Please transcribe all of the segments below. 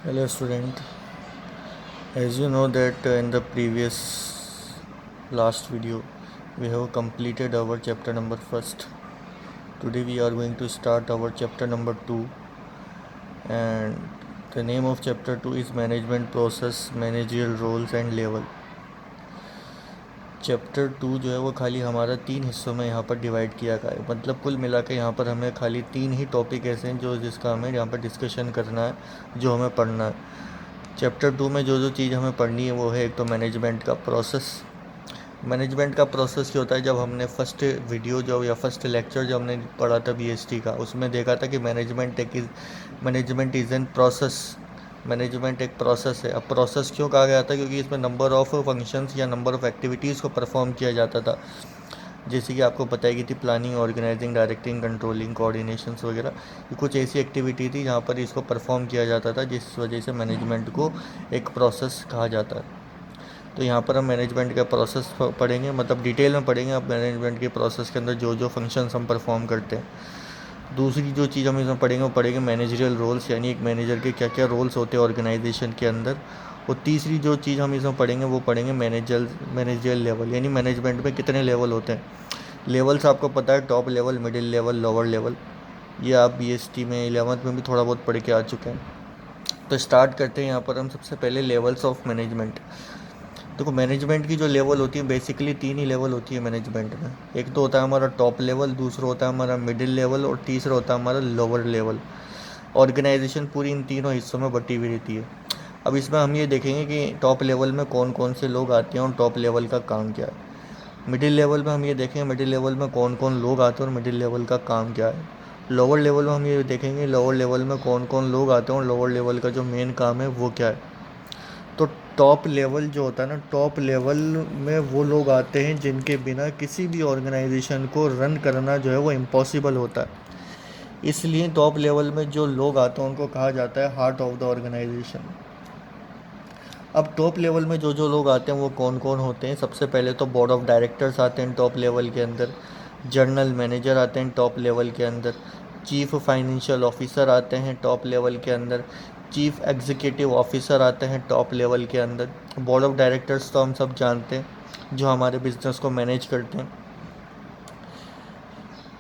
Hello student, as you know that in the previous last video we have completed our chapter number first. Today we are going to start our chapter number 2, and the name of chapter 2 is management process, managerial roles and level. Chapter 2 जो है वो खाली हमारा 3 हिस्सों में यहाँ पर divide किया गया है। मतलब कुल मिला के यहाँ पर हमें खाली 3 ही टॉपिक ऐसे हैं जिसका हमें यहाँ पर डिस्कशन करना है, जो हमें पढ़ना है। चैप्टर 2 में जो चीज़ हमें पढ़नी है वो है एक तो मैनेजमेंट का प्रोसेस। मैनेजमेंट का प्रोसेस क्या होता है, जब हमने फर्स्ट वीडियो या फर्स्ट लेक्चर जो हमने पढ़ा था बीएसटी का, उसमें देखा था कि management is an process. Management एक प्रोसेस है। अब प्रोसेस क्यों कहा गया था, क्योंकि इसमें नंबर ऑफ़ फंक्शंस या नंबर ऑफ़ एक्टिविटीज़ को परफॉर्म किया जाता था। जैसे कि आपको बताई गई थी planning, organizing, directing, controlling, coordinations वगैरह। ये कुछ ऐसी एक्टिविटी थी जहाँ पर इसको परफॉर्म किया जाता था, जिस वजह से मैनेजमेंट को एक प्रोसेस कहा जाता है। तो यहाँ पर हम मैनेजमेंट का प्रोसेस पढ़ेंगे, मतलब डिटेल में पढ़ेंगे अब मैनेजमेंट के प्रोसेस के अंदर जो फंक्शंस हम परफॉर्म करते हैं। दूसरी जो चीज़ हम इसमें पढ़ेंगे वो पढ़ेंगे मैनेजरियल रोल्स, यानी एक मैनेजर के क्या क्या रोल्स होते हैं ऑर्गेनाइजेशन के अंदर। और तीसरी जो चीज़ हम इसमें पढ़ेंगे वो पढ़ेंगे मैनेजरियल लेवल, यानी मैनेजमेंट में कितने लेवल होते हैं। लेवल्स आपको पता है, top level, middle level, lower level. ये आप बीएसटी में 11th में भी थोड़ा बहुत पढ़ के आ चुके हैं। तो स्टार्ट करते हैं यहाँ पर हम सबसे पहले लेवल्स ऑफ मैनेजमेंट। देखो, मैनेजमेंट की जो लेवल होती है बेसिकली 3 ही लेवल होती है मैनेजमेंट में। एक तो होता है हमारा टॉप लेवल, दूसरा होता है हमारा मिडिल लेवल और तीसरा होता है हमारा लोअर लेवल। ऑर्गेनाइजेशन पूरी इन तीनों हिस्सों में बटी हुई रहती है। अब इसमें हम ये देखेंगे कि टॉप लेवल में कौन कौन से लोग आते हैं और टॉप लेवल का काम क्या है। मिडिल लेवल में हम ये देखेंगे मिडिल लेवल में कौन कौन लोग आते हैं और मिडिल लेवल का काम क्या है। लोअर लेवल में हम ये देखेंगे लोअर लेवल में कौन कौन लोग आते हैं और लोअर लेवल का जो मेन काम है वो क्या है। तो टॉप लेवल जो होता है ना, टॉप लेवल में वो लोग आते हैं जिनके बिना किसी भी ऑर्गेनाइजेशन को रन करना जो है वो इम्पॉसिबल होता है। इसलिए टॉप लेवल में जो लोग आते हैं उनको कहा जाता है हार्ट ऑफ द ऑर्गेनाइजेशन। अब टॉप लेवल में जो लोग आते हैं वो कौन कौन होते हैं। सबसे पहले तो बोर्ड ऑफ डायरेक्टर्स आते हैं टॉप लेवल के अंदर। जनरल मैनेजर आते हैं टॉप लेवल के अंदर। चीफ फाइनेंशियल ऑफिसर आते हैं टॉप लेवल के अंदर। चीफ एग्जीक्यूटिव ऑफिसर आते हैं टॉप लेवल के अंदर। बोर्ड ऑफ डायरेक्टर्स तो हम सब जानते हैं, जो हमारे बिजनेस को मैनेज करते हैं।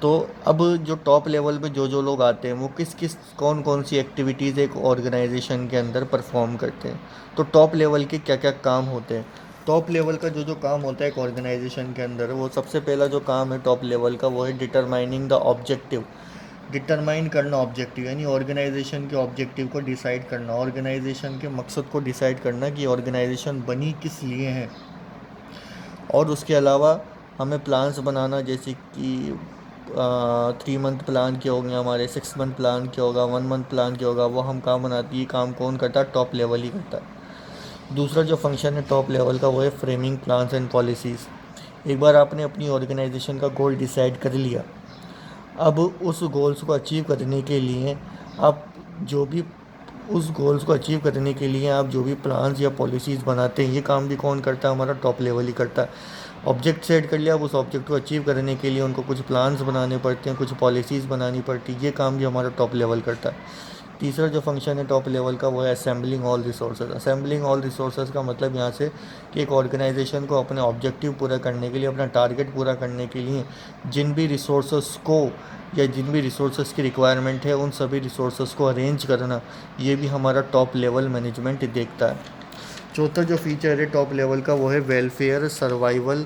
तो अब जो टॉप लेवल पे जो लोग आते हैं वो किस कौन कौन सी एक्टिविटीज़ एक ऑर्गेनाइजेशन के अंदर परफॉर्म करते हैं। तो टॉप लेवल के क्या क्या काम होते हैं। टॉप लेवल का जो काम होता है एक ऑर्गेनाइजेशन के अंदर, वो सबसे पहला जो काम है टॉप लेवल का वो है डिटरमाइनिंग द ऑब्जेक्टिव। डिटरमाइन करना ऑब्जेक्टिव, यानी ऑर्गेनाइजेशन के ऑब्जेक्टिव को डिसाइड करना, ऑर्गेनाइजेशन के मकसद को डिसाइड करना कि ऑर्गेनाइजेशन बनी किस लिए है। और उसके अलावा हमें प्लान्स बनाना, जैसे कि 3 मंथ प्लान क्या होंगे हमारे, 6 मंथ प्लान क्या होगा, 1 मंथ प्लान क्या होगा, वो हम काम बनाती है। काम कौन करता है, टॉप लेवल ही करता है। दूसरा जो फंक्शन है टॉप लेवल का वो है फ्रेमिंग प्लान्स एंड पॉलिसीज़। एक बार आपने अपनी ऑर्गेनाइजेशन का गोल डिसाइड कर लिया, अब उस गोल्स को अचीव करने के लिए आप जो भी उस गोल्स को अचीव करने के लिए आप जो भी प्लान्स या पॉलिसीज़ बनाते हैं, ये काम भी कौन करता है, हमारा टॉप लेवल ही करता है। ऑब्जेक्ट सेट कर लिया, अब उस ऑब्जेक्ट को अचीव करने के लिए उनको कुछ प्लान्स बनाने पड़ते हैं, कुछ पॉलिसीज़ बनानी पड़ती है, ये काम भी हमारा टॉप लेवल करता है। तीसरा जो फंक्शन है टॉप लेवल का वो है assembling all resources. Assembling all resources का मतलब यहाँ से कि एक ऑर्गेनाइजेशन को अपने ऑब्जेक्टिव पूरा करने के लिए, अपना टारगेट पूरा करने के लिए जिन भी रिसोर्सेज को या जिन भी रिसोर्सेज की रिक्वायरमेंट है उन सभी रिसोर्सेज को अरेंज करना, ये भी हमारा टॉप लेवल मैनेजमेंट देखता है। चौथा जो फीचर है टॉप लेवल का वो है वेलफेयर सर्वाइवल